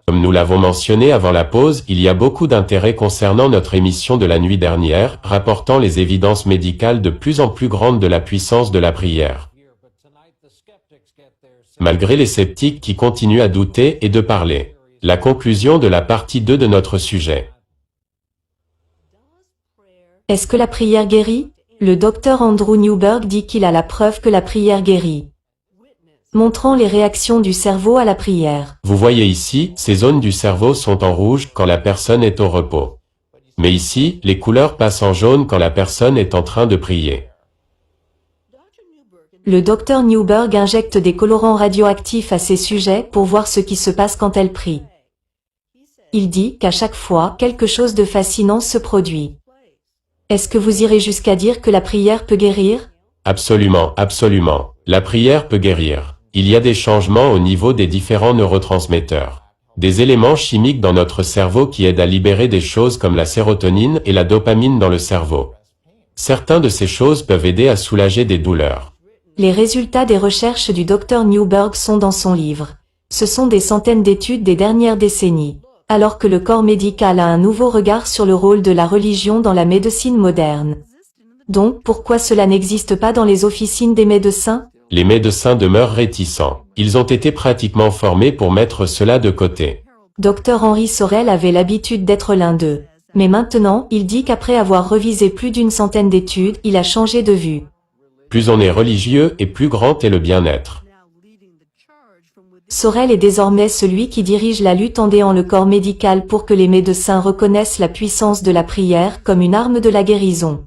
Comme nous l'avons mentionné avant la pause, il y a beaucoup d'intérêt concernant notre émission de la nuit dernière, rapportant les évidences médicales de plus en plus grandes de la puissance de la prière. Malgré les sceptiques qui continuent à douter et de parler. La conclusion de la partie 2 de notre sujet. Est-ce que la prière guérit? Le docteur Andrew Newberg dit qu'il a la preuve que la prière guérit, montrant les réactions du cerveau à la prière. Vous voyez ici, ces zones du cerveau sont en rouge quand la personne est au repos. Mais ici, les couleurs passent en jaune quand la personne est en train de prier. Le docteur Newberg injecte des colorants radioactifs à ces sujets pour voir ce qui se passe quand elle prie. Il dit qu'à chaque fois, quelque chose de fascinant se produit. Est-ce que vous irez jusqu'à dire que la prière peut guérir? Absolument, absolument. La prière peut guérir. Il y a des changements au niveau des différents neurotransmetteurs. Des éléments chimiques dans notre cerveau qui aident à libérer des choses comme la sérotonine et la dopamine dans le cerveau. Certaines de ces choses peuvent aider à soulager des douleurs. Les résultats des recherches du Dr Newberg sont dans son livre. Ce sont des centaines d'études des dernières décennies. Alors que le corps médical a un nouveau regard sur le rôle de la religion dans la médecine moderne. Donc, pourquoi cela n'existe pas dans les officines des médecins? Les médecins demeurent réticents. Ils ont été pratiquement formés pour mettre cela de côté. Dr Henry Sorel avait l'habitude d'être l'un d'eux. Mais maintenant, il dit qu'après avoir revisé plus d'une centaine d'études, il a changé de vue. Plus on est religieux et plus grand est le bien-être. Sorel est désormais celui qui dirige la lutte en aidant le corps médical pour que les médecins reconnaissent la puissance de la prière comme une arme de la guérison.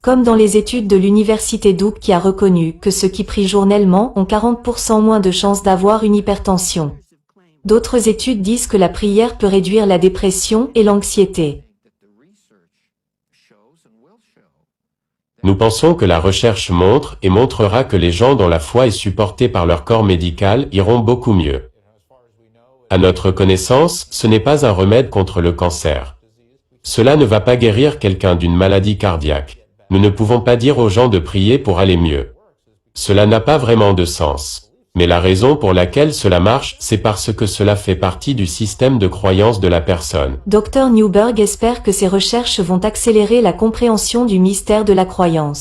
Comme dans les études de l'université Duke qui a reconnu que ceux qui prient journellement ont 40% moins de chances d'avoir une hypertension. D'autres études disent que la prière peut réduire la dépression et l'anxiété. Nous pensons que la recherche montre et montrera que les gens dont la foi est supportée par leur corps médical iront beaucoup mieux. À notre connaissance, ce n'est pas un remède contre le cancer. Cela ne va pas guérir quelqu'un d'une maladie cardiaque. Nous ne pouvons pas dire aux gens de prier pour aller mieux. Cela n'a pas vraiment de sens. Mais la raison pour laquelle cela marche, c'est parce que cela fait partie du système de croyance de la personne. Dr Newberg espère que ces recherches vont accélérer la compréhension du mystère de la croyance.